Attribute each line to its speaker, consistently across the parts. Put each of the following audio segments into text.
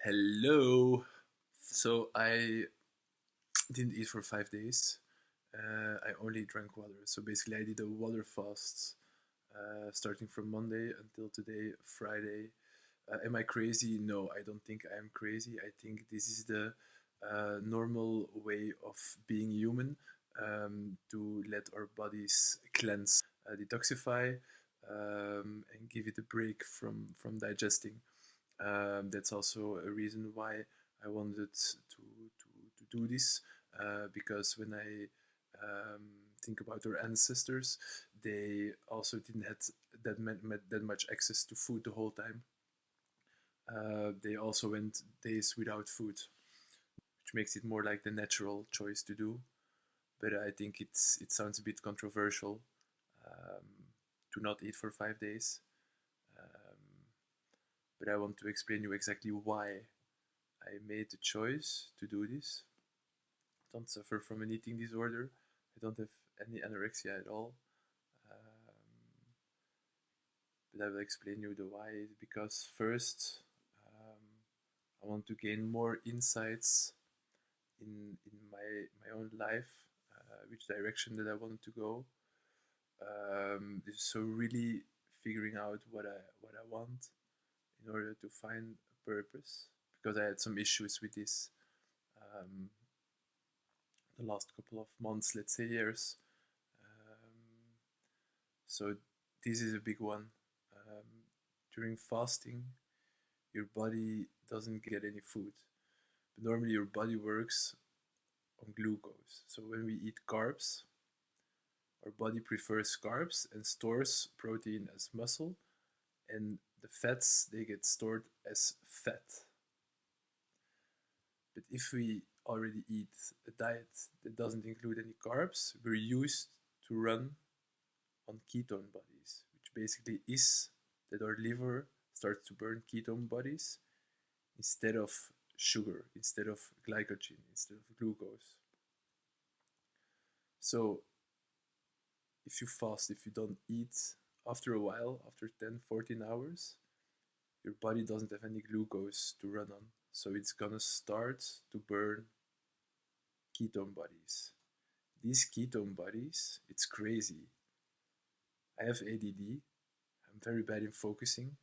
Speaker 1: Hello. So I didn't eat for 5 days. I only drank water. So basically, I did a water fast starting from Monday until today, Friday. Am I crazy? No, I don't think I am crazy. I think this is the normal way of being human, to let our bodies cleanse, detoxify, and give it a break from digesting. That's also a reason why I wanted to do this, because when I think about our ancestors, they also didn't have that much access to food the whole time. They also went days without food, which makes it more like the natural choice to do. But I think it sounds a bit controversial, um, to not eat for 5 days. Um, but I want to explain you exactly why I made the choice to do this. I don't suffer from an eating disorder. I don't have any anorexia at all. Um, but I will explain you the why. Because first, um, I want to gain more insights in my own life, which direction that I wanted to go. So really figuring out what I want in order to find a purpose. Because I had some issues with this, um, the last couple of months, let's say years. Um, so this is a big one. Um, During fasting, your body doesn't get any food, but normally your body works on glucose. So when we eat carbs, our body prefers carbs and stores protein as muscle, and the fats they get stored as fat. But if we already eat a diet that doesn't include any carbs, we're used to run on ketone bodies, which basically is that our liver starts to burn ketone bodies instead of sugar, instead of glycogen, instead of glucose. So if you fast, if you don't eat, after a while, after 10, 14 hours, your body doesn't have any glucose to run on. So it's gonna start to burn ketone bodies. These ketone bodies, it's crazy. I have ADD. I'm very bad in focusing,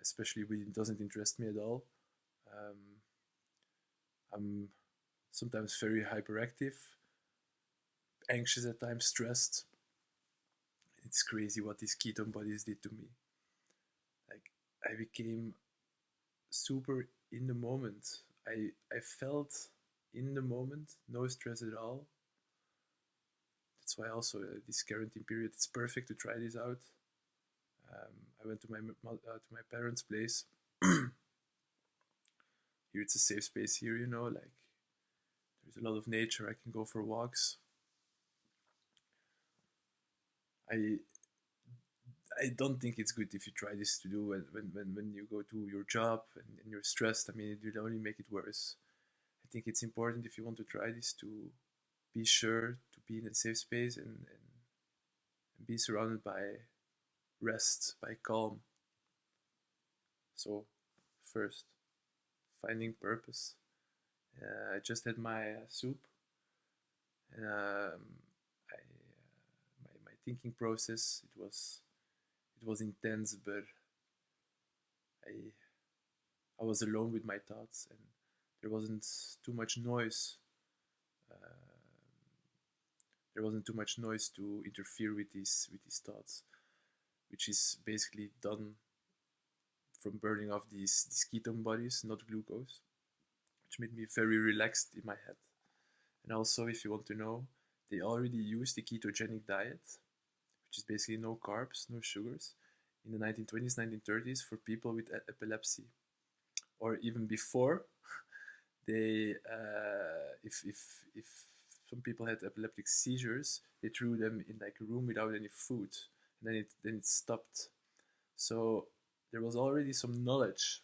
Speaker 1: especially when it doesn't interest me at all. Um, I'm sometimes very hyperactive, anxious at times, stressed. It's crazy what these ketone bodies did to me. Like, I became super in the moment. I felt in the moment, no stress at all. That's why also this quarantine period, it's perfect to try this out. I went to my parents' place. Here it's a safe space here, like there's a lot of nature. I can go for walks. I I don't think it's good if you try this to do when you go to your job and you're stressed. I mean, it will only make it worse. I think it's important if you want to try this to be sure to be in a safe space and be surrounded by rest, by calm. So, first, finding purpose. I just had my soup, and my thinking process, it was intense, but I I was alone with my thoughts, and there wasn't too much noise. Uh, there wasn't too much noise to interfere with these thoughts, which is basically done from burning off these ketone bodies, not glucose, which made me very relaxed in my head. And also, if you want to know, they already used the ketogenic diet, which is basically no carbs, no sugars, in the 1920s, 1930s for people with epilepsy, or even before. They, if some people had epileptic seizures, they threw them in like a room without any food, and then it stopped. So there was already some knowledge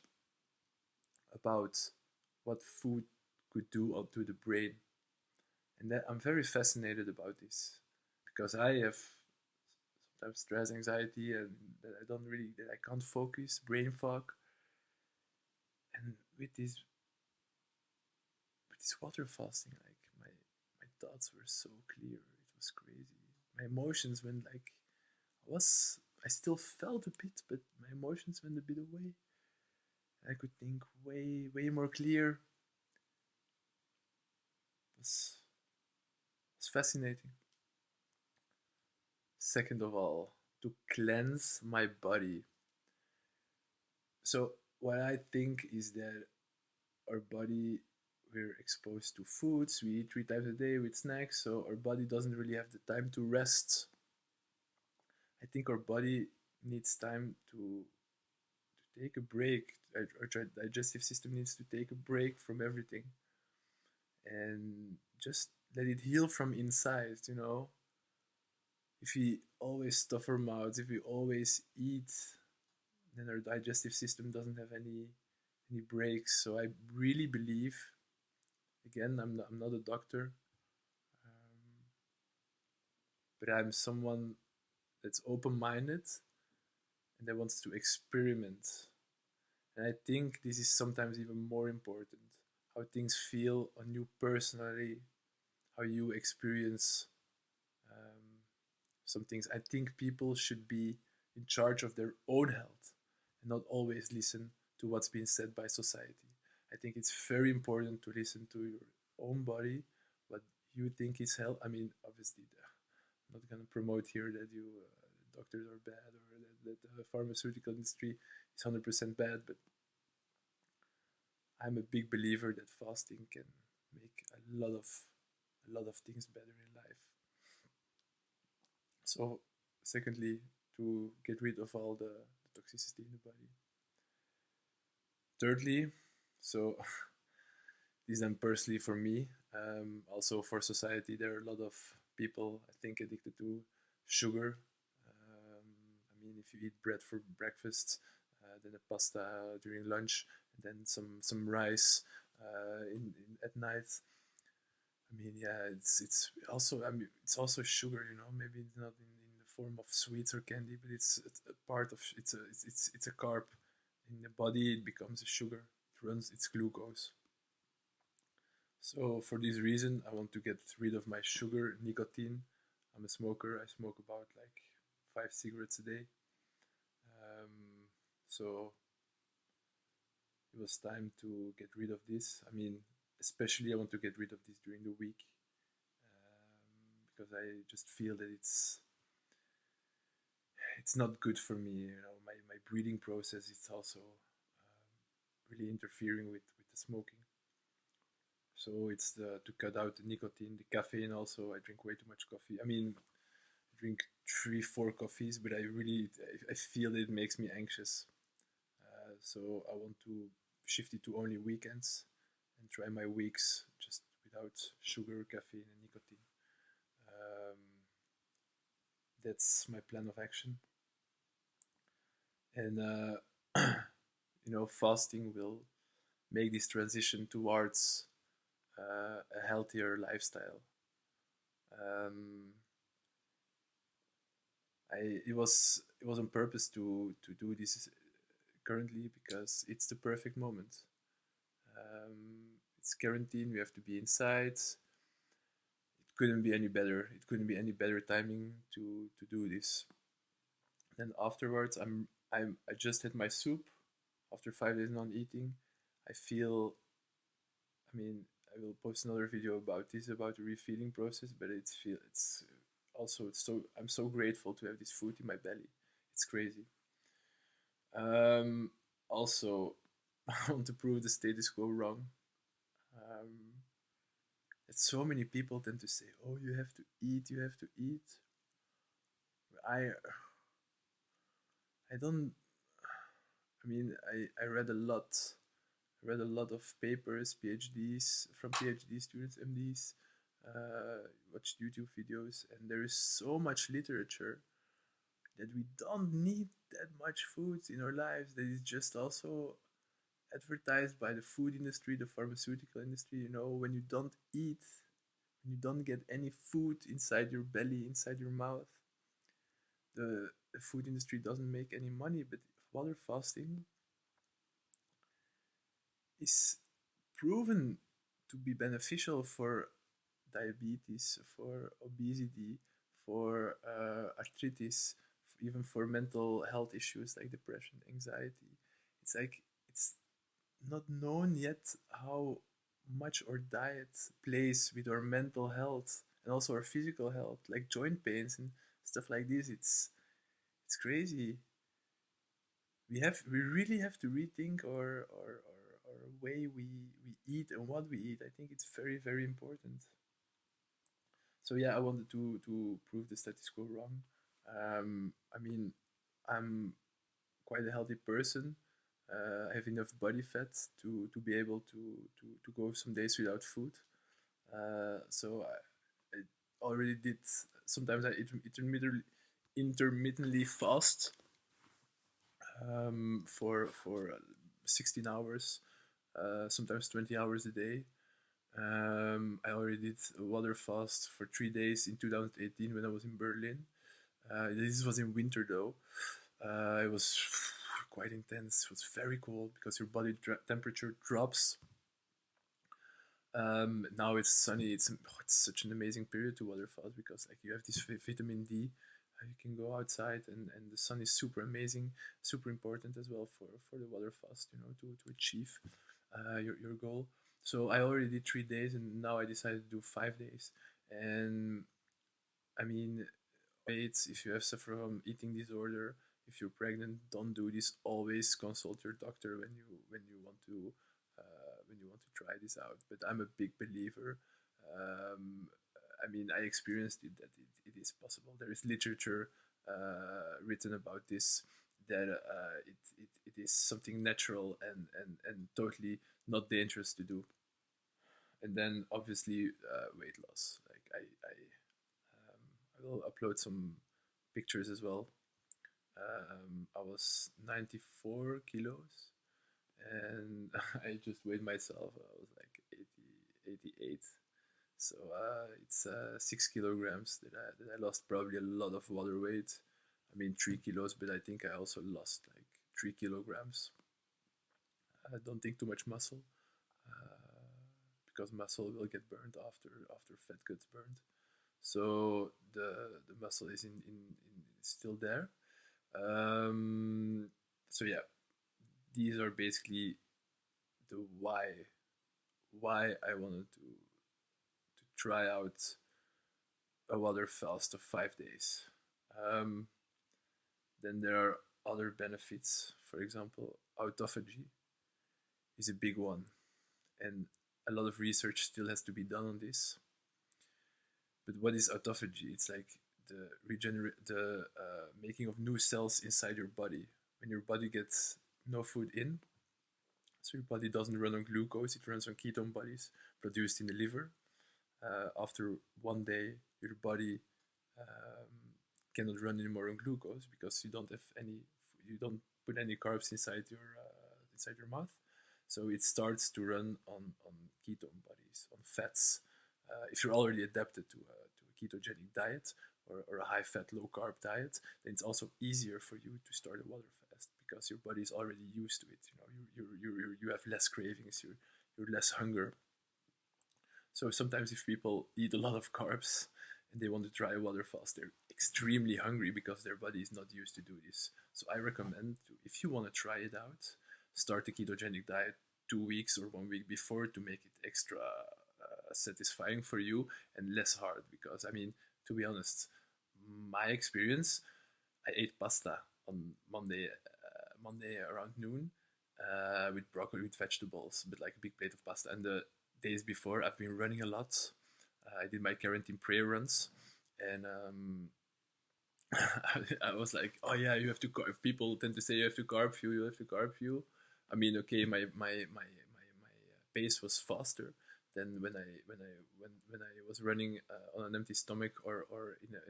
Speaker 1: about what food could do onto the brain, and that I'm very fascinated about this because I have sometimes stress, anxiety, and that I can't focus, brain fog, And with this water fasting, like my thoughts were so clear. It was crazy. My emotions went like I still felt a bit, but my emotions went a bit away. I could think way more clear. It was fascinating. Second of all, to cleanse my body. So what I think is that our body, we're exposed to foods. We eat 3 times a day with snacks, so our body doesn't really have the time to rest. I think our body needs time to take a break. Our digestive system needs to take a break from everything and just let it heal from inside. If we always stuff our mouths, if we always eat, then our digestive system doesn't have any breaks. So I really believe, again, I'm not a doctor, um, but I'm someone that's open-minded and that wants to experiment. And I think this is sometimes even more important. How things feel on you personally, how you experience um, some things. I think people should be in charge of their own health and not always listen to what's being said by society. I think it's very important to listen to your own body, what you think is health. I mean, obviously, I'm not going to promote here that doctors are bad or that the pharmaceutical industry is 100% bad, but I'm a big believer that fasting can make a lot of things better in life. So, secondly, to get rid of all the toxicity in the body. Thirdly, so this is then personally for me, also for society, there are a lot of people I think addicted to sugar. I mean, if you eat bread for breakfast, then a pasta during lunch, and then some rice at night. I mean, yeah, it's also, I mean, it's also sugar, maybe it's not in the form of sweets or candy, but it's a part of it's a carb in the body. It becomes a sugar. It runs its glucose. So for this reason, I want to get rid of my sugar, nicotine. I'm a smoker. I smoke about like 5 cigarettes a day. Um, so it was time to get rid of this. I mean, especially I want to get rid of this during the week, because I just feel that it's not good for me. My breathing process is also really interfering with the smoking. So it's to cut out the nicotine, the caffeine. Also, I drink way too much coffee. I mean, I drink 3, 4 coffees, but I feel it makes me anxious. So I want to shift it to only weekends and try my weeks just without sugar, caffeine, and nicotine. Um, that's my plan of action. And fasting will make this transition towards a healthier lifestyle. Um, it was on purpose to do this currently because it's the perfect moment. It's quarantine. We have to be inside. It couldn't be any better. It couldn't be any better timing to do this. Then afterwards, I just had my soup after 5 days not eating. I feel. I mean, I will post another video about this about the refeeding process, but it's also I'm so grateful to have this food in my belly. It's crazy. Also, I want to prove the status quo wrong. Um, that so many people tend to say, "Oh, you have to eat, you have to eat." I I don't. I mean, I read a lot. I read a lot of papers, PhDs from PhD students, MDs. Watched YouTube videos, and there is so much literature that we don't need that much food in our lives. That is just also advertised by the food industry, the pharmaceutical industry. When you don't eat, when you don't get any food inside your belly, inside your mouth, the food industry doesn't make any money. But water fasting, is proven to be beneficial for diabetes, for obesity, for arthritis, even for mental health issues like depression, anxiety. It's like it's not known yet how much our diet plays with our mental health and also our physical health, like joint pains and stuff like this. It's crazy. We really have to rethink our way we eat and what we eat. I think it's very, very important. So yeah, I wanted to prove the status quo wrong. I mean, I'm quite a healthy person. I have enough body fat to be able to go some days without food. I already did. Sometimes I intermittently fast for 16 hours, sometimes 20 hours a day. I already did a water fast for 3 days in 2018 when I was in Berlin. This was in winter though. It was quite intense. It was very cold because your body temperature drops. Now it's sunny. It's such an amazing period to water fast because like you have this vitamin D. You can go outside and the sun is super amazing, super important as well for the water fast. You know to achieve your goal. So I already did 3 days and now I decided to do 5 days. And I mean, if you have suffer from eating disorder, if you're pregnant, don't do this. Always consult your doctor when you want to try this out. But I'm a big believer. Um, I mean, I experienced it that it is possible. There is literature written about this that it is something natural and totally not dangerous to do. And then obviously weight loss. Like I will upload some pictures as well. I was 94 kilos and I just weighed myself. I was like 88. So it's 6 kilograms that I lost. Probably a lot of water weight. I mean 3 kilos, but I think I also lost like 3 kilograms. I don't think too much muscle because muscle will get burned after fat gets burned. So the muscle is in still there. So yeah, these are basically the why I wanted to try out a water fast of 5 days. Um, then there are other benefits. For example, autophagy is a big one, and a lot of research still has to be done on this. But what is autophagy? It's like the making of new cells inside your body. When your body gets no food in, so your body doesn't run on glucose, it runs on ketone bodies produced in the liver. After one day, your body cannot run anymore on glucose because you don't put any carbs inside your mouth. So it starts to run on ketone bodies, on fats. If you're already adapted to a ketogenic diet or a high fat, low carb diet, then it's also easier for you to start a water fast because your body is already used to it. You know, you have less cravings, you're less hunger. So sometimes if people eat a lot of carbs and they want to try a water fast, they're extremely hungry because their body is not used to do this. So I recommend if you want to try it out, start the ketogenic diet 2 weeks or 1 week before to make it extra satisfying for you and less hard. Because I mean, to be honest, my experience, I ate pasta on Monday around noon with broccoli with vegetables, but like a big plate of pasta. And the days before, I've been running a lot. I did my quarantine prayer runs, and I was like, oh yeah, you have to carb. People tend to say you have to carb fuel, you have to carb fuel. I mean, okay, my pace was faster than when I was running on an empty stomach or in a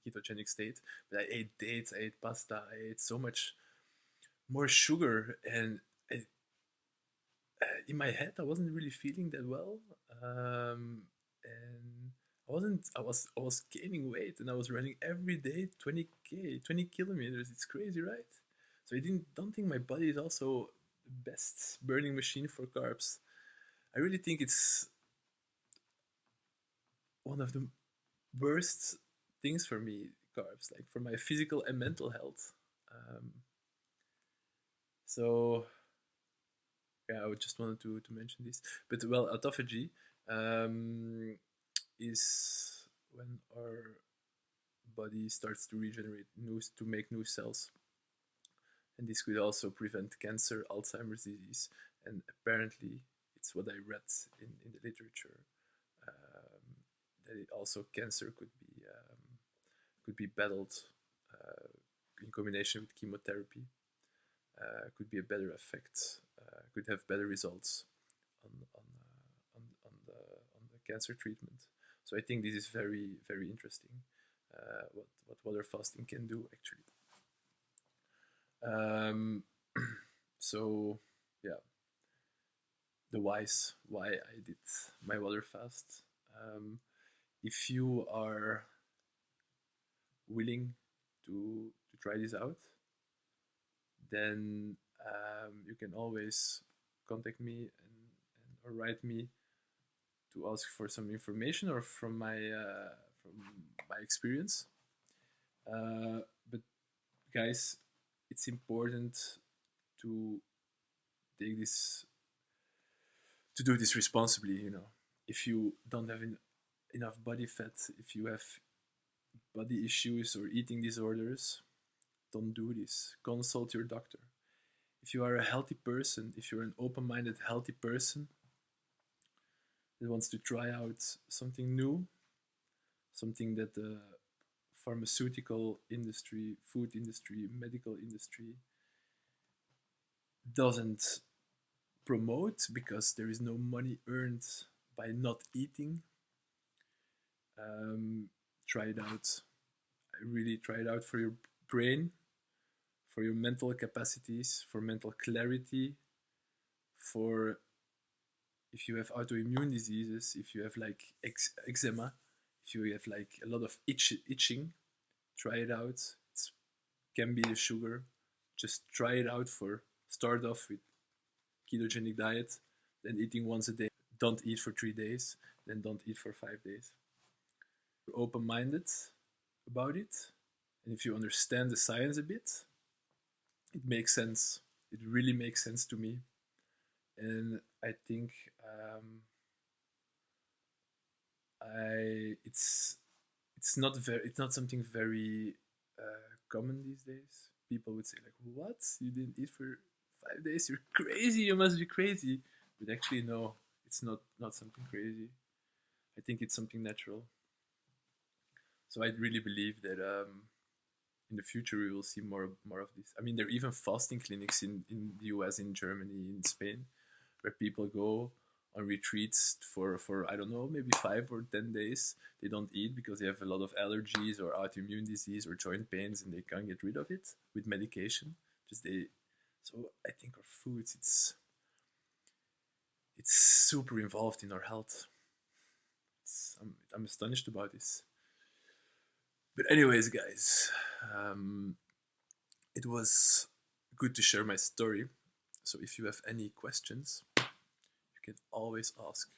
Speaker 1: ketogenic state. But I ate dates, I ate pasta, I ate so much more sugar, and in my head, I wasn't really feeling that well, and I was gaining weight, and I was running every day, 20 kilometers. It's crazy, right? So I didn't don't think my body is also the best burning machine for carbs. I really think it's one of the worst things for me, carbs, like for my physical and mental health. Um, so yeah, I just wanted to mention this. But well, autophagy um, is when our body starts to regenerate to make new cells, and this could also prevent cancer, Alzheimer's disease, and apparently it's what I read in the literature, that it also cancer could be battled uh, in combination with chemotherapy, could be a better effect, could have better results on the cancer treatment. So I think this is very interesting. What water fasting can do actually. Um, so yeah, the why I did my water fast. If you are willing to try this out, then you can always contact me or write me to ask for some information or from my experience. But guys, it's important to take this to do this responsibly. If you don't have enough body fat, if you have body issues or eating disorders, don't do this. Consult your doctor. If you are a healthy person, if you're an open-minded, healthy person that wants to try out something new, something that the pharmaceutical industry, food industry, medical industry doesn't promote because there is no money earned by not eating, try it out. I really try it out for your brain, for your mental capacities, for mental clarity, for if you have autoimmune diseases, if you have like eczema, if you have like a lot of itching, try it out. It can be the sugar. Just try it out start off with ketogenic diet, then eating once a day. Don't eat for 3 days, then don't eat for 5 days. You're open-minded about it, and if you understand the science a bit, it makes sense. It really makes sense to me, and I think it's not something very common these days. People would say like, "What? You didn't eat for 5 days? You're crazy! You must be crazy!" But actually, no, it's not something crazy. I think it's something natural. So I really believe that in the future we will see more of this. I mean, there are even fasting clinics in the US, in Germany, in Spain, where people go on retreats for I don't know, maybe 5 or 10 days. They don't eat because they have a lot of allergies or autoimmune disease or joint pains, and they can't get rid of it with medication. So I think our foods, it's super involved in our health. I'm astonished about this. But anyways, guys, it was good to share my story. So if you have any questions, you can always ask.